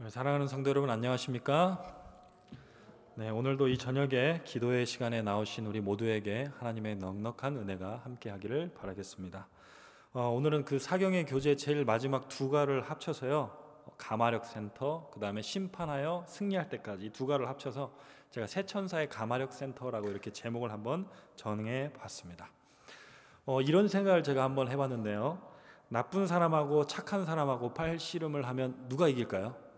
사랑하는 성도 여러분, 안녕하십니까? 네, 오늘도 이 저녁에 기도의 시간에 나오신 우리 모두에게 하나님의 넉넉한 은혜가 함께하기를 바라겠습니다. 오늘은 그 사경의 교재 제일 마지막 두 가를 합쳐서요, 가마력 센터, 그 다음에 심판하여 승리할 때까지 이 두 가를 합쳐서 제가 새 천사의 가마력 센터라고 이렇게 제목을 한번 정해 봤습니다. 이런 생각을 제가 한번 해봤는데요, 나쁜 사람하고 착한 사람하고 팔씨름을 하면 누가 이길까요?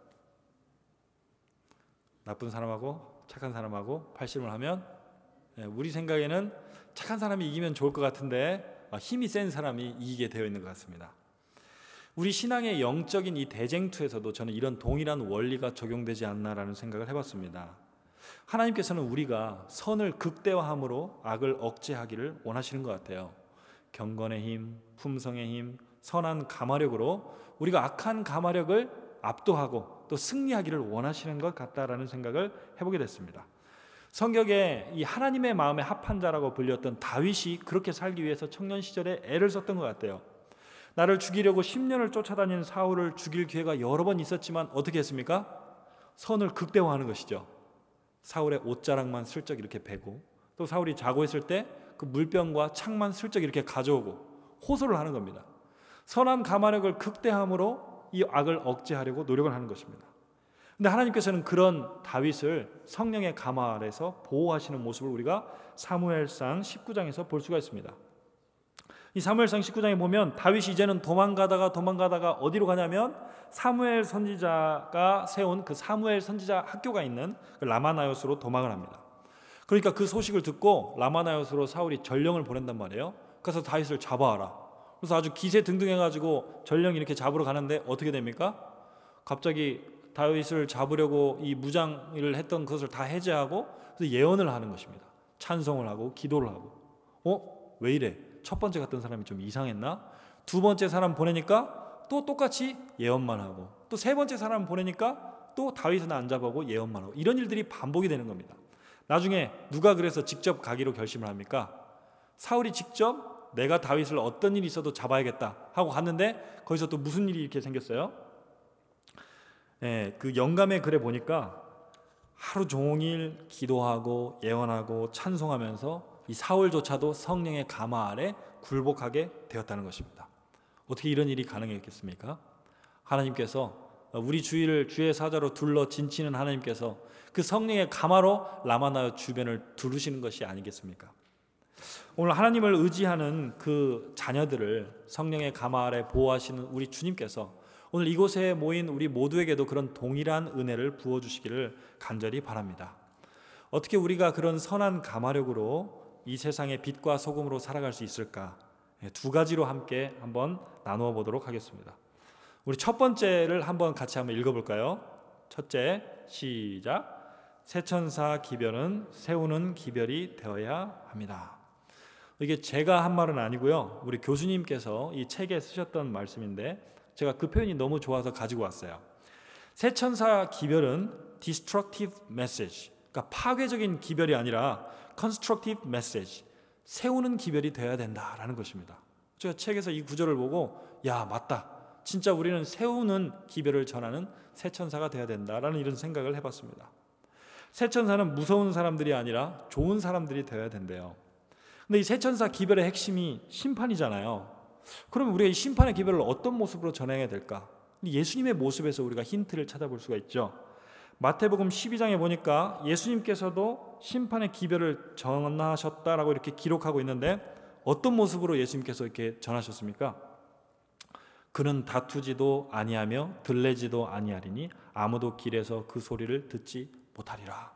나쁜 사람하고 착한 사람하고 팔씨름을 하면 우리 생각에는 착한 사람이 이기면 좋을 것 같은데 힘이 센 사람이 이기게 되어 있는 것 같습니다. 우리 신앙의 영적인 이 대쟁투에서도 저는 이런 동일한 원리가 적용되지 않나라는 생각을 해봤습니다. 하나님께서는 우리가 선을 극대화함으로 악을 억제하기를 원하시는 것 같아요. 경건의 힘, 품성의 힘, 선한 가마력으로 우리가 악한 가마력을 압도하고 또 승리하기를 원하시는 것 같다라는 생각을 해보게 됐습니다. 성경에 이 하나님의 마음에 합한 자라고 불렸던 다윗이 그렇게 살기 위해서 청년 시절에 애를 썼던 것 같아요. 나를 죽이려고 10년을 쫓아다니는 사울을 죽일 기회가 여러 번 있었지만 어떻게 했습니까? 선을 극대화하는 것이죠. 사울의 옷자락만 슬쩍 이렇게 베고, 또 사울이 자고 있을 때 그 물병과 창만 슬쩍 이렇게 가져오고 호소를 하는 겁니다. 선한 가마력을 극대함으로 이 악을 억제하려고 노력을 하는 것입니다. 근데 하나님께서는 그런 다윗을 성령의 가마 아래서 보호하시는 모습을 우리가 사무엘상 19장에서 볼 수가 있습니다. 이 사무엘상 19장에 보면 다윗이 이제는 도망가다가 어디로 가냐면 사무엘 선지자가 세운 그 사무엘 선지자 학교가 있는 그 라마나요스로 도망을 합니다. 그러니까 그 소식을 듣고 라마나요스로 사울이 전령을 보낸단 말이에요. 그래서 다윗을 잡아와라. 그래서 아주 기세등등해가지고 전령이 이렇게 잡으러 가는데 어떻게 됩니까? 갑자기 다윗을 잡으려고 이 무장을 했던 것을 다 해제하고 그래서 예언을 하는 것입니다. 찬송을 하고 기도를 하고 왜 이래? 첫 번째 갔던 사람이 좀 이상했나? 두 번째 사람 보내니까 또 똑같이 예언만 하고, 또 세 번째 사람 보내니까 또 다윗은 안 잡아오고 예언만 하고, 이런 일들이 반복이 되는 겁니다. 나중에 누가 그래서 직접 가기로 결심을 합니까? 사울이 직접 내가 다윗을 어떤 일이 있어도 잡아야겠다 하고 갔는데 거기서 또 무슨 일이 이렇게 생겼어요? 그 영감의 글에 보니까 하루 종일 기도하고 예언하고 찬송하면서 이 사울조차도 성령의 가마 아래 굴복하게 되었다는 것입니다. 어떻게 이런 일이 가능했겠습니까? 하나님께서 우리 주위를 주의 사자로 둘러 진치는 하나님께서 그 성령의 가마로 라마나요 주변을 두르시는 것이 아니겠습니까? 오늘 하나님을 의지하는 그 자녀들을 성령의 가마 아래 보호하시는 우리 주님께서 오늘 이곳에 모인 우리 모두에게도 그런 동일한 은혜를 부어주시기를 간절히 바랍니다. 어떻게 우리가 그런 선한 가마력으로 이 세상의 빛과 소금으로 살아갈 수 있을까? 두 가지로 함께 한번 나누어 보도록 하겠습니다. 우리 첫 번째를 같이 한번 읽어볼까요? 첫째, 시작. 새천사 기별은 세우는 기별이 되어야 합니다. 이게 제가 한 말은 아니고요, 우리 교수님께서 이 책에 쓰셨던 말씀인데 제가 그 표현이 너무 좋아서 가지고 왔어요. 새천사 기별은 destructive message, 그러니까 파괴적인 기별이 아니라 constructive message, 세우는 기별이 되어야 된다라는 것입니다. 제가 책에서 이 구절을 보고 야, 맞다, 진짜 우리는 세우는 기별을 전하는 새천사가 되어야 된다라는 이런 생각을 해봤습니다. 새천사는 무서운 사람들이 아니라 좋은 사람들이 되어야 된대요. 근데 이 새천사 기별의 핵심이 심판이잖아요. 그럼 우리가 이 심판의 기별을 어떤 모습으로 전해야 될까? 예수님의 모습에서 우리가 힌트를 찾아볼 수가 있죠. 마태복음 12장에 보니까 예수님께서도 심판의 기별을 전하셨다라고 이렇게 기록하고 있는데 어떤 모습으로 예수님께서 이렇게 전하셨습니까? 그는 다투지도 아니하며 들레지도 아니하리니 아무도 길에서 그 소리를 듣지 못하리라.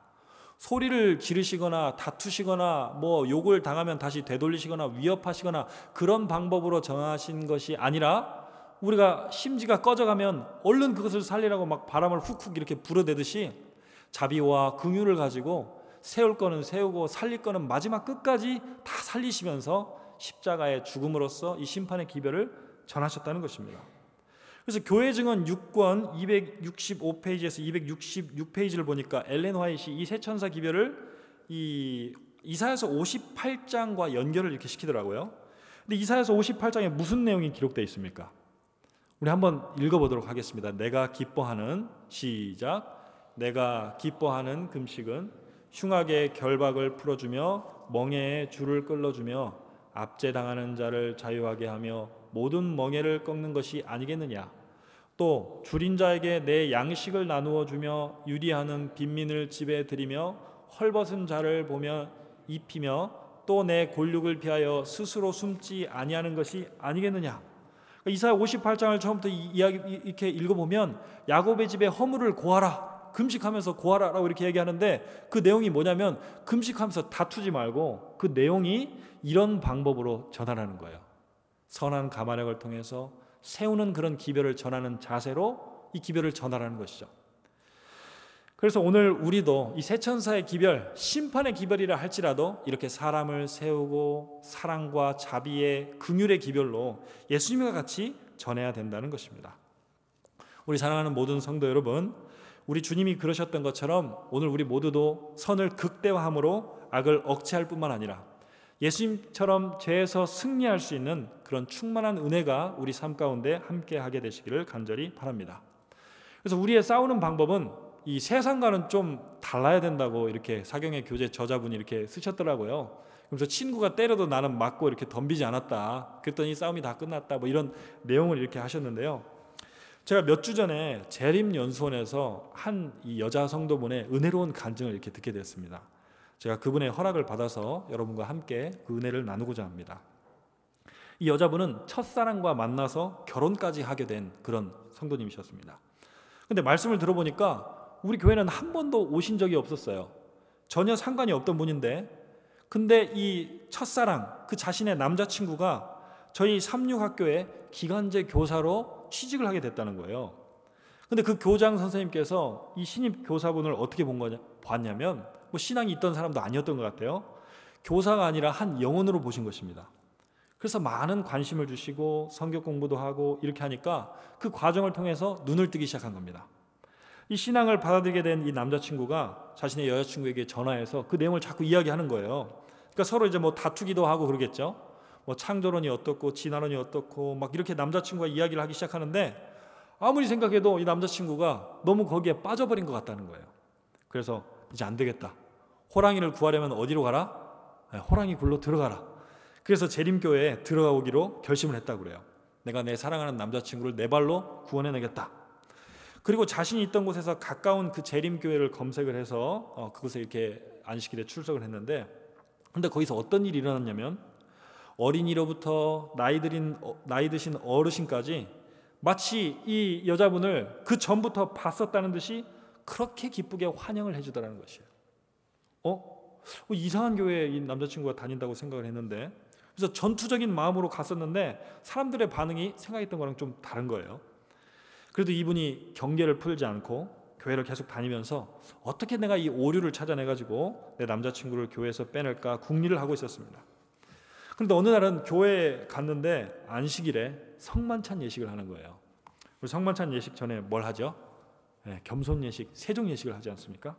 소리를 지르시거나 다투시거나 욕을 당하면 다시 되돌리시거나 위협하시거나 그런 방법으로 정하신 것이 아니라 우리가 심지가 꺼져가면 얼른 그것을 살리라고 막 바람을 훅훅 이렇게 불어대듯이 자비와 긍휼을 가지고 세울 거는 세우고 살릴 거는 마지막 끝까지 다 살리시면서 십자가의 죽음으로써 이 심판의 기별을 전하셨다는 것입니다. 그래서 교회 증언 6권 265페이지에서 266페이지를 보니까 엘렌 화이트이 이 새천사 기별을 이 이사야서 58장과 연결을 이렇게 시키더라고요. 근데 이사야서 58장에 무슨 내용이 기록되어 있습니까? 우리 한번 읽어보도록 하겠습니다. 내가 기뻐하는, 시작. 내가 기뻐하는 금식은 흉악의 결박을 풀어주며 멍에의 줄을 끌어주며 압제당하는 자를 자유하게 하며 모든 멍에를 꺾는 것이 아니겠느냐. 또 줄인 자에게 내 양식을 나누어 주며 유리하는 빈민을 집에 들이며 헐벗은 자를 보며 입히며 또 내 골육을 피하여 스스로 숨지 아니하는 것이 아니겠느냐. 이사야 58장을 처음부터 이야기 이렇게 읽어보면 야곱의 집에 허물을 고하라, 금식하면서 고하라라고 이렇게 얘기하는데, 그 내용이 뭐냐면 금식하면서 다투지 말고 그 내용이 이런 방법으로 전하라는 거예요. 선한 가마력을 통해서 세우는 그런 기별을 전하는 자세로 이 기별을 전하라는 것이죠. 그래서 오늘 우리도 이 세 천사의 기별, 심판의 기별이라 할지라도 이렇게 사람을 세우고 사랑과 자비의 긍휼의 기별로 예수님과 같이 전해야 된다는 것입니다. 우리 사랑하는 모든 성도 여러분, 우리 주님이 그러셨던 것처럼 오늘 우리 모두도 선을 극대화함으로 악을 억제할 뿐만 아니라 예수님처럼 죄에서 승리할 수 있는 그런 충만한 은혜가 우리 삶 가운데 함께하게 되시기를 간절히 바랍니다. 그래서 우리의 싸우는 방법은 이 세상과는 좀 달라야 된다고 이렇게 사경의 교재 저자분이 이렇게 쓰셨더라고요. 그래서 친구가 때려도 나는 맞고 이렇게 덤비지 않았다. 그랬더니 싸움이 다 끝났다. 뭐 이런 내용을 이렇게 하셨는데요. 제가 몇 주 전에 재림연수원에서 한 이 여자 성도분의 은혜로운 간증을 이렇게 듣게 됐습니다. 제가 그분의 허락을 받아서 여러분과 함께 그 은혜를 나누고자 합니다. 이 여자분은 첫사랑과 만나서 결혼까지 하게 된 그런 성도님이셨습니다. 근데 말씀을 들어보니까 우리 교회는 한 번도 오신 적이 없었어요. 전혀 상관이 없던 분인데, 근데 이 첫사랑, 그 자신의 남자친구가 저희 삼육학교에 기간제 교사로 취직을 하게 됐다는 거예요. 근데 그 교장 선생님께서 이 신입 교사분을 어떻게 봤냐면, 뭐 신앙이 있던 사람도 아니었던 것 같아요. 교사가 아니라 한 영혼으로 보신 것입니다. 그래서 많은 관심을 주시고 성경 공부도 하고 이렇게 하니까 그 과정을 통해서 눈을 뜨기 시작한 겁니다. 이 신앙을 받아들이게 된 이 남자친구가 자신의 여자친구에게 전화해서 그 내용을 자꾸 이야기하는 거예요. 그러니까 서로 이제 뭐 다투기도 하고 그러겠죠. 뭐 창조론이 어떻고 진화론이 어떻고 막 이렇게 남자친구가 이야기를 하기 시작하는데, 아무리 생각해도 이 남자친구가 너무 거기에 빠져버린 것 같다는 거예요. 그래서 이제 안 되겠다. 호랑이를 구하려면 어디로 가라? 호랑이 굴로 들어가라. 그래서 재림교회에 들어가기로 결심을 했다고 그래요. 내가 내 사랑하는 남자친구를 내 발로 구원해내겠다. 그리고 자신이 있던 곳에서 가까운 그 재림교회를 검색을 해서 그곳에 이렇게 안식일에 출석을 했는데, 근데 거기서 어떤 일이 일어났냐면 어린이로부터 나이 드신 어르신까지 마치 이 여자분을 그 전부터 봤었다는 듯이 그렇게 기쁘게 환영을 해주더라는 것이에요. 이상한 교회에 이 남자친구가 다닌다고 생각을 했는데, 그래서 전투적인 마음으로 갔었는데 사람들의 반응이 생각했던 거랑 좀 다른 거예요. 그래도 이분이 경계를 풀지 않고 교회를 계속 다니면서 어떻게 내가 이 오류를 찾아내가지고 내 남자친구를 교회에서 빼낼까 궁리를 하고 있었습니다. 그런데 어느 날은 교회에 갔는데 안식일에 성만찬 예식을 하는 거예요. 우리 성만찬 예식 전에 뭘 하죠? 겸손 예식, 세종 예식을 하지 않습니까?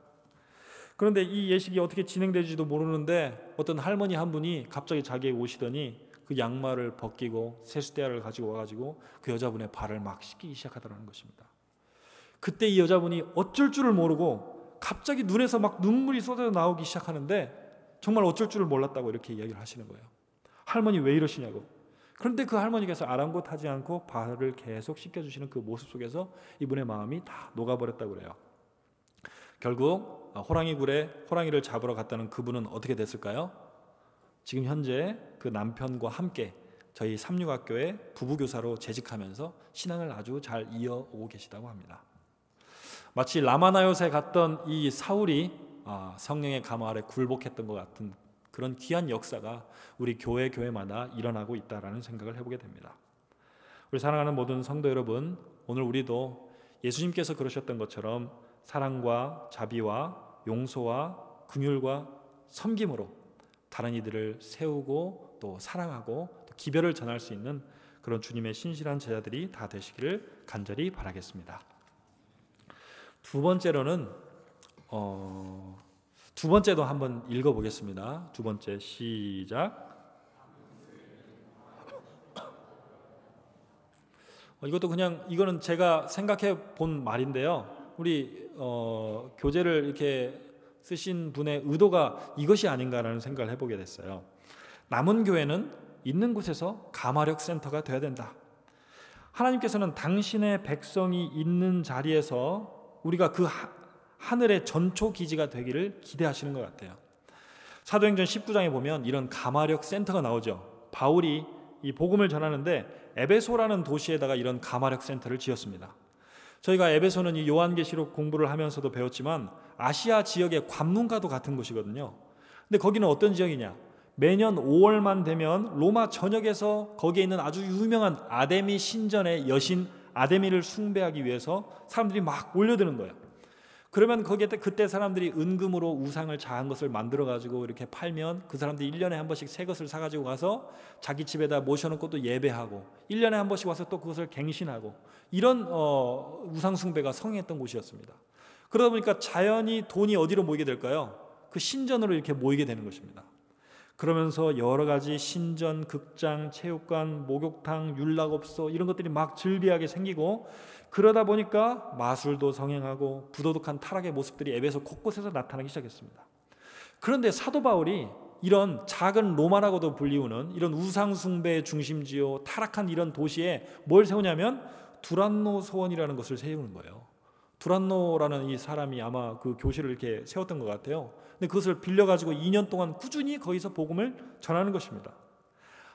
그런데 이 예식이 어떻게 진행될지도 모르는데 어떤 할머니 한 분이 갑자기 자기에게 오시더니 그 양말을 벗기고 세숫대야를 가지고 와가지고 그 여자분의 발을 막 씻기기 시작하더라는 것입니다. 그때 이 여자분이 어쩔 줄을 모르고 갑자기 눈에서 막 눈물이 쏟아져 나오기 시작하는데 정말 어쩔 줄을 몰랐다고 이렇게 이야기를 하시는 거예요. 할머니 왜 이러시냐고. 그런데 그 할머니께서 아랑곳하지 않고 발을 계속 씻겨주시는 그 모습 속에서 이분의 마음이 다 녹아버렸다고 그래요. 결국 호랑이를 잡으러 갔다는 그분은 어떻게 됐을까요? 지금 현재 그 남편과 함께 저희 삼육학교에 부부교사로 재직하면서 신앙을 아주 잘 이어오고 계시다고 합니다. 마치 라마나요에 갔던 이 사울이 성령의 감화 아래 굴복했던 것 같은 그런 귀한 역사가 우리 교회마다 일어나고 있다라는 생각을 해보게 됩니다. 우리 사랑하는 모든 성도 여러분, 오늘 우리도 예수님께서 그러셨던 것처럼 사랑과 자비와 용서와 긍휼과 섬김으로 다른 이들을 세우고 또 사랑하고 또 기별을 전할 수 있는 그런 주님의 신실한 제자들이 다 되시기를 간절히 바라겠습니다. 두 번째로는 두 번째도 한번 읽어보겠습니다. 두 번째 시작. 이것도 그냥 이거는 제가 생각해 본 말인데요. 우리 교재를 이렇게 쓰신 분의 의도가 이것이 아닌가라는 생각을 해보게 됐어요. 남은 교회는 있는 곳에서 가마력 센터가 되어야 된다. 하나님께서는 당신의 백성이 있는 자리에서 우리가 그 하늘의 전초 기지가 되기를 기대하시는 것 같아요. 사도행전 19장에 보면 이런 가마력 센터가 나오죠. 바울이 이 복음을 전하는데 에베소라는 도시에다가 이런 가마력 센터를 지었습니다. 저희가 에베소는 이 요한계시록 공부를 하면서도 배웠지만 아시아 지역의 관문과도 같은 곳이거든요. 근데 거기는 어떤 지역이냐? 매년 5월만 되면 로마 전역에서 거기에 있는 아주 유명한 아데미 신전의 여신 아데미를 숭배하기 위해서 사람들이 막 몰려드는 거예요. 그러면 거기에 그때 사람들이 은금으로 우상을 자한 것을 만들어 가지고 이렇게 팔면 그 사람들이 1년에 한 번씩 새 것을 사 가지고 가서 자기 집에다 모셔놓고 또 예배하고 1년에 한 번씩 와서 또 그것을 갱신하고 이런 우상 숭배가 성행했던 곳이었습니다. 그러다 보니까 자연히 돈이 어디로 모이게 될까요? 그 신전으로 이렇게 모이게 되는 것입니다. 그러면서 여러 가지 신전, 극장, 체육관, 목욕탕, 율락업소 이런 것들이 막 즐비하게 생기고 그러다 보니까 마술도 성행하고 부도덕한 타락의 모습들이 에베소 곳곳에서 나타나기 시작했습니다. 그런데 사도 바울이 이런 작은 로마라고도 불리우는 이런 우상 숭배의 중심지요 타락한 이런 도시에 뭘 세우냐면 두란노 소원이라는 것을 세우는 거예요. 두란노라는 이 사람이 아마 그 교실을 이렇게 세웠던 것 같아요. 근데 그것을 빌려가지고 2년 동안 꾸준히 거기서 복음을 전하는 것입니다.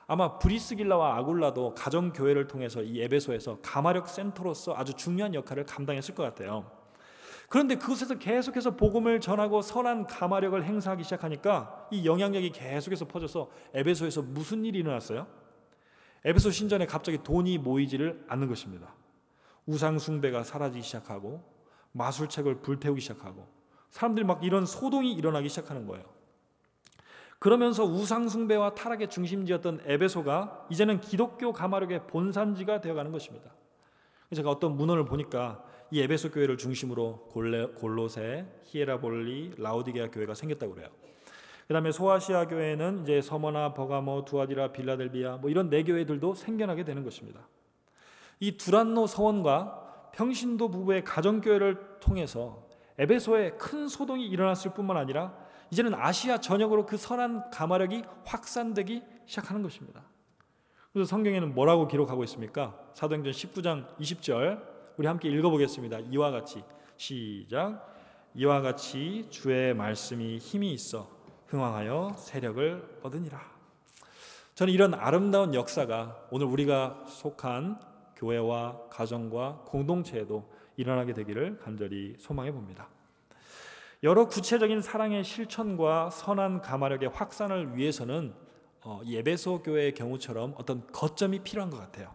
아마 브리스길라와 아굴라도 가정교회를 통해서 이 에베소에서 가마력 센터로서 아주 중요한 역할을 감당했을 것 같아요. 그런데 그곳에서 계속해서 복음을 전하고 선한 가마력을 행사하기 시작하니까 이 영향력이 계속해서 퍼져서 에베소에서 무슨 일이 일어났어요? 에베소 신전에 갑자기 돈이 모이지를 않는 것입니다. 우상 숭배가 사라지기 시작하고 마술책을 불태우기 시작하고 사람들이 막 이런 소동이 일어나기 시작하는 거예요. 그러면서 우상 숭배와 타락의 중심지였던 에베소가 이제는 기독교 가마력의 본산지가 되어가는 것입니다. 제가 어떤 문헌을 보니까 이 에베소 교회를 중심으로 골로새, 히에라볼리, 라오디게아 교회가 생겼다고 그래요. 그 다음에 소아시아 교회는 이제 서머나, 버가모, 두아디라, 빌라델비아 뭐 이런 네 교회들도 생겨나게 되는 것입니다. 이 두란노 서원과 평신도 부부의 가정교회를 통해서 에베소에 큰 소동이 일어났을 뿐만 아니라 이제는 아시아 전역으로 그 선한 가마력이 확산되기 시작하는 것입니다. 그래서 성경에는 뭐라고 기록하고 있습니까? 사도행전 19장 20절 우리 함께 읽어보겠습니다. 이와 같이 시작. 이와 같이 주의 말씀이 힘이 있어 흥왕하여 세력을 얻으니라. 저는 이런 아름다운 역사가 오늘 우리가 속한 교회와 가정과 공동체에도 일어나게 되기를 간절히 소망해 봅니다. 여러 구체적인 사랑의 실천과 선한 가마력의 확산을 위해서는 에베소 교회의 경우처럼 어떤 거점이 필요한 것 같아요.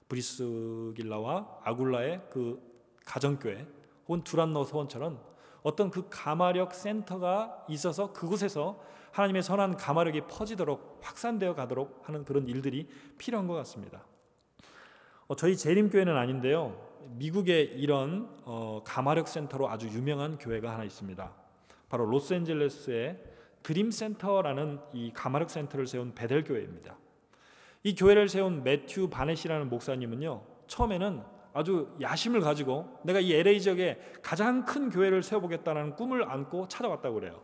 브리스길라와 아굴라의 그 가정교회 혹은 두란노 서원처럼 어떤 그 가마력 센터가 있어서 그곳에서 하나님의 선한 가마력이 퍼지도록 확산되어 가도록 하는 그런 일들이 필요한 것 같습니다. 저희 재림교회는 아닌데요. 미국의 이런 가마력 센터로 아주 유명한 교회가 하나 있습니다. 바로 로스앤젤레스의 드림센터라는 이 가마력 센터를 세운 베델교회입니다. 이 교회를 세운 매튜 바넷이라는 목사님은요. 처음에는 아주 야심을 가지고 내가 이 LA 지역에 가장 큰 교회를 세워보겠다는 꿈을 안고 찾아왔다고 그래요.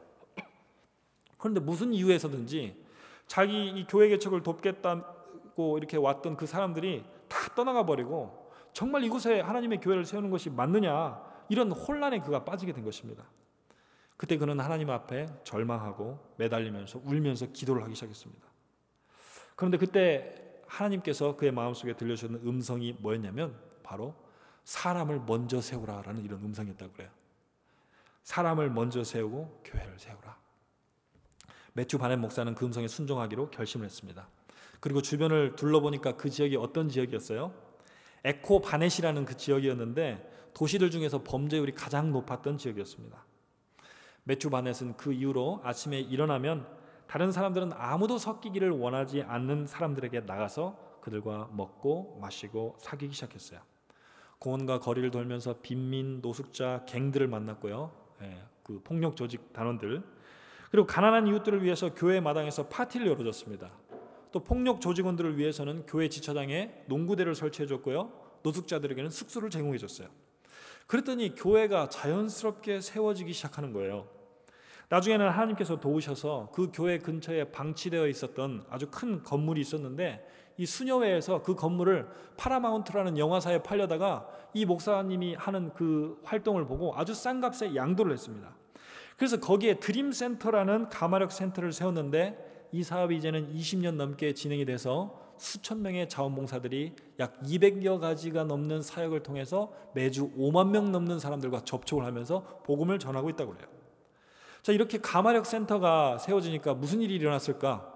그런데 무슨 이유에서든지 자기 이 교회 개척을 돕겠다고 이렇게 왔던 그 사람들이 다 떠나가 버리고 정말 이곳에 하나님의 교회를 세우는 것이 맞느냐 이런 혼란에 그가 빠지게 된 것입니다. 그때 그는 하나님 앞에 절망하고 매달리면서 울면서 기도를 하기 시작했습니다. 그런데 그때 하나님께서 그의 마음속에 들려주는 음성이 뭐였냐면 바로 사람을 먼저 세우라라는 이런 음성이었다고 그래요. 사람을 먼저 세우고 교회를 세우라. 매튜 바넷 목사는 그 음성에 순종하기로 결심을 했습니다. 그리고 주변을 둘러보니까 그 지역이 어떤 지역이었어요? 에코 바넷이라는 그 지역이었는데 도시들 중에서 범죄율이 가장 높았던 지역이었습니다. 매튜 바넷은 그 이후로 아침에 일어나면 다른 사람들은 아무도 섞이기를 원하지 않는 사람들에게 나가서 그들과 먹고 마시고 사귀기 시작했어요. 공원과 거리를 돌면서 빈민, 노숙자, 갱들을 만났고요. 그 폭력 조직 단원들 그리고 가난한 이웃들을 위해서 교회 마당에서 파티를 열어줬습니다. 또 폭력 조직원들을 위해서는 교회 지차장에 농구대를 설치해줬고요. 노숙자들에게는 숙소를 제공해 줬어요. 그랬더니 교회가 자연스럽게 세워지기 시작하는 거예요. 나중에는 하나님께서 도우셔서 그 교회 근처에 방치되어 있었던 아주 큰 건물이 있었는데, 이 수녀회에서 그 건물을 파라마운트라는 영화사에 팔려다가 이 목사님이 하는 그 활동을 보고 아주 싼 값에 양도를 했습니다. 그래서 거기에 드림센터라는 가마력 센터를 세웠는데, 이 사업이 이제는 20년 넘게 진행이 돼서 수천 명의 자원봉사들이 약 200여 가지가 넘는 사역을 통해서 매주 5만 명 넘는 사람들과 접촉을 하면서 복음을 전하고 있다고 해요. 자, 이렇게 가마력 센터가 세워지니까 무슨 일이 일어났을까?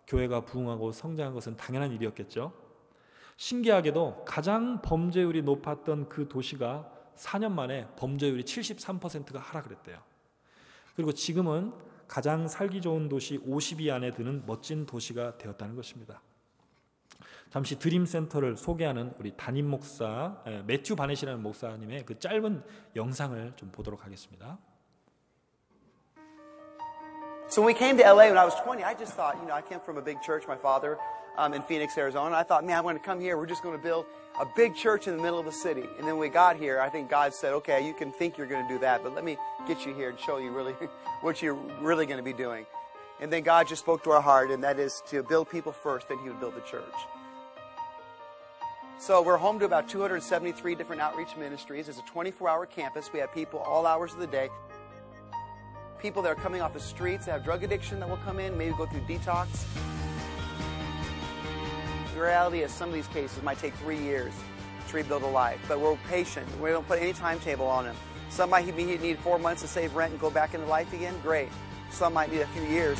교회가 부흥하고 성장한 것은 당연한 일이었겠죠. 신기하게도 가장 범죄율이 높았던 그 도시가 4년 만에 범죄율이 73%가 하락을 했대요. 그리고 지금은 가장 살기 좋은 도시 50위 안에 드는 멋진 도시가 되었다는 것입니다. 잠시 드림센터를 소개하는 우리 담임 목사 매튜 바넷이라는 목사님의 그 짧은 영상을 좀 보도록 하겠습니다. So when we came to LA when I was 20, I just thought, I came from a big church, my father, in Phoenix, Arizona. I thought, man, I'm going to come here. We're just going to build a big church in the middle of the city. And then when we got here, I think God said, okay, you can think you're going to do that, but let me get you here and show you really what you're really going to be doing. And then God just spoke to our heart, and that is to build people first, then He would build the church. So we're home to about 273 different outreach ministries. It's a 24-hour campus. We have people all hours of the day. People that are coming off the streets that have drug addiction that will come in, maybe go through detox. The reality is some of these cases might take 3 years to rebuild a life, but we're patient. We don't put any timetable on them. Some might need 4 months to save rent and go back into life again. Great. Some might need a few years.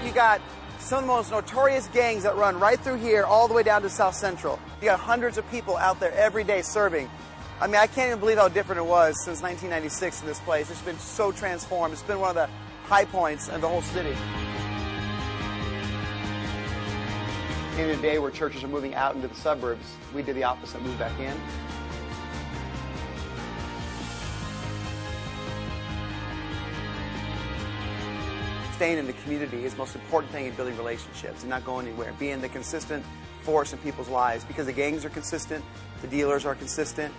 You got some of the most notorious gangs that run right through here all the way down to South Central. You got hundreds of people out there every day serving. I mean, I can't even believe how different it was since 1996 in this place. It's been so transformed. It's been one of the high points of the whole city. In a day where churches are moving out into the suburbs, we did the opposite, moved back in. Staying in the community is the most important thing in building relationships and not going anywhere. Being the consistent force in people's lives, because the gangs are consistent, the dealers are consistent,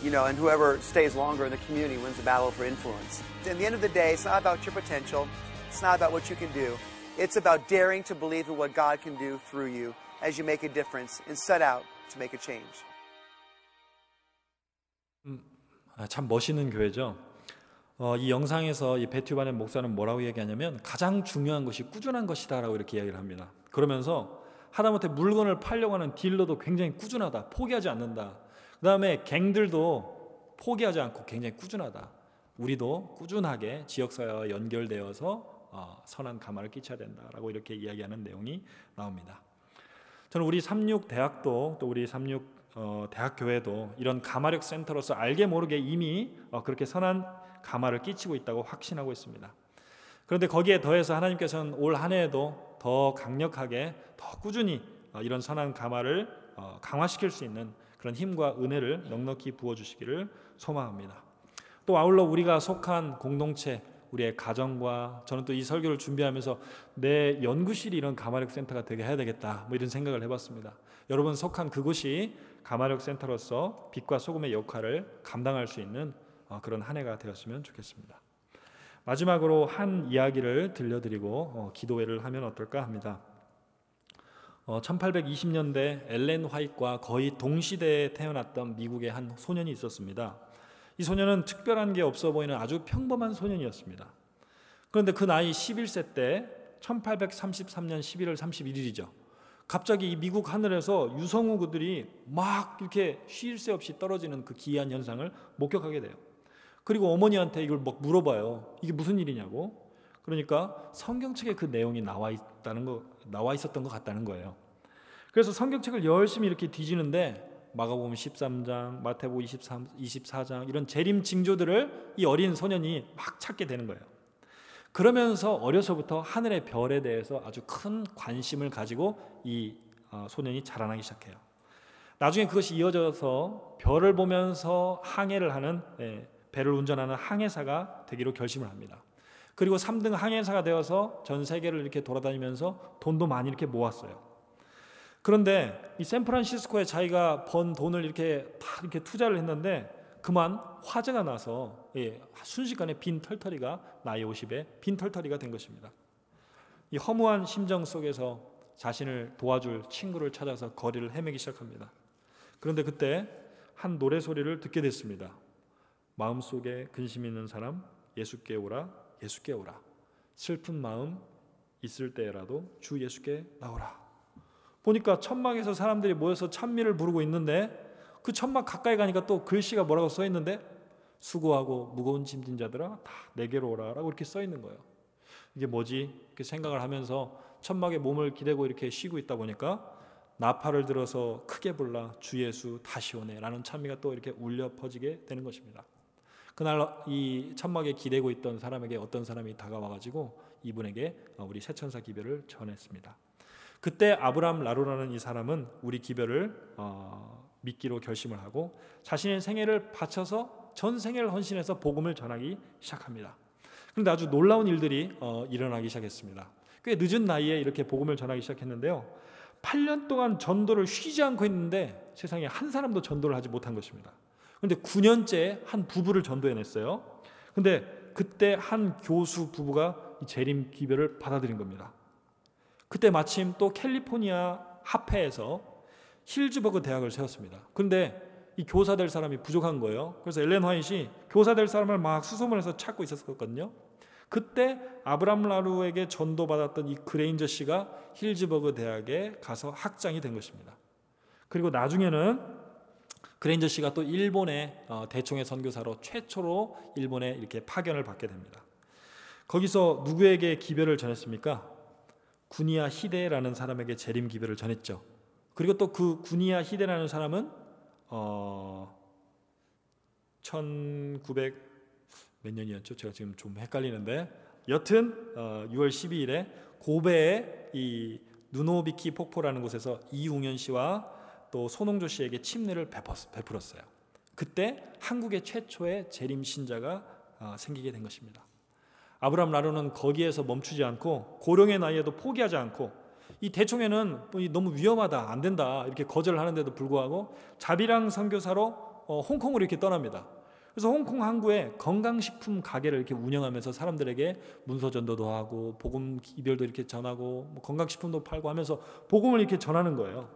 and whoever stays longer in the community wins the battle for influence. At the end of the day, it's not about your potential. It's not about what you can do. It's about daring to believe in what God can do through you as you make a difference and set out to make a change. 참 멋있는 교회죠. 이 영상에서 이 매튜 바넷 목사는 뭐라고 얘기하냐면, 가장 중요한 것이 꾸준한 것이다라고 이렇게 이야기를 합니다. 그러면서 하다못해 물건을 팔려고 하는 딜러도 굉장히 꾸준하다, 포기하지 않는다. 그 다음에 갱들도 포기하지 않고 굉장히 꾸준하다. 우리도 꾸준하게 지역사회와 연결되어서 선한 가마를 끼쳐야 된다라고 이렇게 이야기하는 내용이 나옵니다. 저는 우리 삼육대학도 또 우리 삼육대학교회도 이런 가마력 센터로서 알게 모르게 이미 그렇게 선한 가마를 끼치고 있다고 확신하고 있습니다. 그런데 거기에 더해서 하나님께서는 올 한 해에도 더 강력하게, 더 꾸준히 이런 선한 가마를 강화시킬 수 있는 그런 힘과 은혜를 넉넉히 부어주시기를 소망합니다. 또 아울러 우리가 속한 공동체, 우리의 가정과, 저는 또 이 설교를 준비하면서 내 연구실이 이런 가마력 센터가 되게 해야 되겠다, 이런 생각을 해봤습니다. 여러분 속한 그곳이 가마력 센터로서 빛과 소금의 역할을 감당할 수 있는 그런 한 해가 되었으면 좋겠습니다. 마지막으로 한 이야기를 들려드리고 기도회를 하면 어떨까 합니다. 1820년대 엘렌 화이트와 거의 동시대에 태어났던 미국의 한 소년이 있었습니다. 이 소년은 특별한 게 없어 보이는 아주 평범한 소년이었습니다. 그런데 그 나이 11세 때 1833년 11월 31일이죠. 갑자기 이 미국 하늘에서 유성우들이 막 이렇게 쉴 새 없이 떨어지는 그 기이한 현상을 목격하게 돼요. 그리고 어머니한테 이걸 막 물어봐요. 이게 무슨 일이냐고. 그러니까 성경책에 그 내용이 나와 있었던 것 같다는 거예요. 그래서 성경책을 열심히 이렇게 뒤지는데 마가복음 13장, 마태복음 24장 이런 재림 징조들을 이 어린 소년이 막 찾게 되는 거예요. 그러면서 어려서부터 하늘의 별에 대해서 아주 큰 관심을 가지고 이 소년이 자라나기 시작해요. 나중에 그것이 이어져서 별을 보면서 항해를 하는, 배를 운전하는 항해사가 되기로 결심을 합니다. 그리고 3등 항해사가 되어서 전 세계를 이렇게 돌아다니면서 돈도 많이 이렇게 모았어요. 그런데 이 샌프란시스코에 자기가 번 돈을 이렇게 다 이렇게 투자를 했는데 그만 화재가 나서 순식간에 빈 털터리가 나이 50에 빈 털터리가 된 것입니다. 이 허무한 심정 속에서 자신을 도와줄 친구를 찾아서 거리를 헤매기 시작합니다. 그런데 그때 한 노래 소리를 듣게 됐습니다. 마음속에 근심 있는 사람 예수께 오라, 예수께 오라. 슬픈 마음 있을 때라도 주 예수께 나오라. 보니까 천막에서 사람들이 모여서 찬미를 부르고 있는데 그 천막 가까이 가니까 또 글씨가 뭐라고 써 있는데 수고하고 무거운 짐진 자들아 다 내게로 오라라고 이렇게 써 있는 거예요. 이게 뭐지? 이렇게 생각을 하면서 천막에 몸을 기대고 이렇게 쉬고 있다 보니까 나팔을 들어서 크게 불라 주 예수 다시 오네 라는 찬미가 또 이렇게 울려 퍼지게 되는 것입니다. 그날 이 천막에 기대고 있던 사람에게 어떤 사람이 다가와가지고 이분에게 우리 새천사 기별을 전했습니다. 그때 아브람 라루라는 이 사람은 우리 기별을 믿기로 결심을 하고 자신의 생애를 바쳐서 전 생애를 헌신해서 복음을 전하기 시작합니다. 그런데 아주 놀라운 일들이 일어나기 시작했습니다. 꽤 늦은 나이에 이렇게 복음을 전하기 시작했는데요. 8년 동안 전도를 쉬지 않고 있는데 세상에 한 사람도 전도를 하지 못한 것입니다. 그런데 9년째 한 부부를 전도해냈어요. 그런데 그때 한 교수 부부가 이 재림 기별을 받아들인 겁니다. 그때 마침 또 캘리포니아 합회에서 힐즈버그 대학을 세웠습니다. 그런데 이 교사 될 사람이 부족한 거예요. 그래서 엘렌 화이트이 교사 될 사람을 막 수소문해서 찾고 있었거든요. 그때 아브람 라루에게 전도받았던 이 그레인저 씨가 힐즈버그 대학에 가서 학장이 된 것입니다. 그리고 나중에는 그레인저 씨가 또 일본의 대총회 선교사로 최초로 일본에 이렇게 파견을 받게 됩니다. 거기서 누구에게 기별을 전했습니까? 구니야 히데라는 사람에게 재림 기별을 전했죠. 그리고 또 그 구니야 히데라는 사람은 1900 몇 년이었죠? 제가 지금 좀 헷갈리는데 여튼 6월 12일에 고베의 이 누노비키 폭포라는 곳에서 이웅현 씨와 또 손홍조 씨에게 침례를 베풀었어요. 그때 한국의 최초의 재림 신자가 생기게 된 것입니다. 아브람 라루는 거기에서 멈추지 않고 고령의 나이에도 포기하지 않고 이 대총회는 너무 위험하다, 안 된다 이렇게 거절을 하는데도 불구하고 자비랑 선교사로 홍콩으로 이렇게 떠납니다. 그래서 홍콩 항구에 건강식품 가게를 이렇게 운영하면서 사람들에게 문서 전도도 하고 복음 이별도 이렇게 전하고 건강식품도 팔고 하면서 복음을 이렇게 전하는 거예요.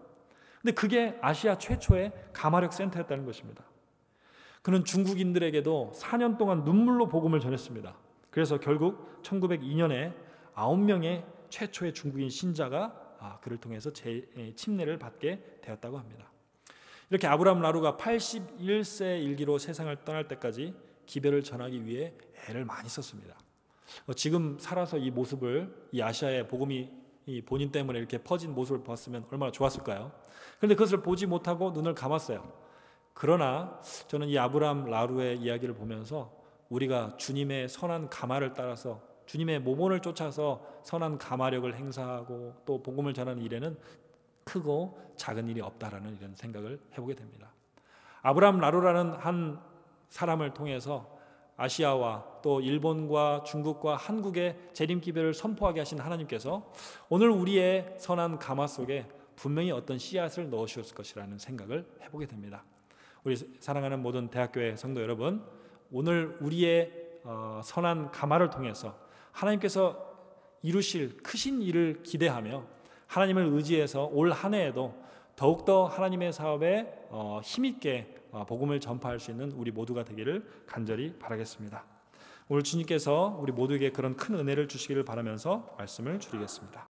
근데 그게 아시아 최초의 가마력 센터였다는 것입니다. 그는 중국인들에게도 4년 동안 눈물로 복음을 전했습니다. 그래서 결국 1902년에 9명의 최초의 중국인 신자가 그를 통해서 침례를 받게 되었다고 합니다. 이렇게 아브람 라루가 81세 일기로 세상을 떠날 때까지 기별을 전하기 위해 애를 많이 썼습니다. 지금 살아서 이 모습을 이 아시아의 복음이 이 본인 때문에 이렇게 퍼진 모습을 봤으면 얼마나 좋았을까요? 그런데 그것을 보지 못하고 눈을 감았어요. 그러나 저는 이 아브람 라루의 이야기를 보면서 우리가 주님의 선한 가마를 따라서 주님의 모본을 쫓아서 선한 가마력을 행사하고 또 복음을 전하는 일에는 크고 작은 일이 없다라는 이런 생각을 해보게 됩니다. 아브람 라루라는 한 사람을 통해서 아시아와 또 일본과 중국과 한국의 재림 기별을 선포하게 하신 하나님께서 오늘 우리의 선한 가마 속에 분명히 어떤 씨앗을 넣어 주셨을 것이라는 생각을 해보게 됩니다. 우리 사랑하는 모든 대학교의 성도 여러분, 오늘 우리의 선한 가마를 통해서 하나님께서 이루실 크신 일을 기대하며 하나님을 의지해서 올 한 해에도 더욱더 하나님의 사업에 힘있게 복음을 전파할 수 있는 우리 모두가 되기를 간절히 바라겠습니다. 오늘 주님께서 우리 모두에게 그런 큰 은혜를 주시기를 바라면서 말씀을 줄이겠습니다.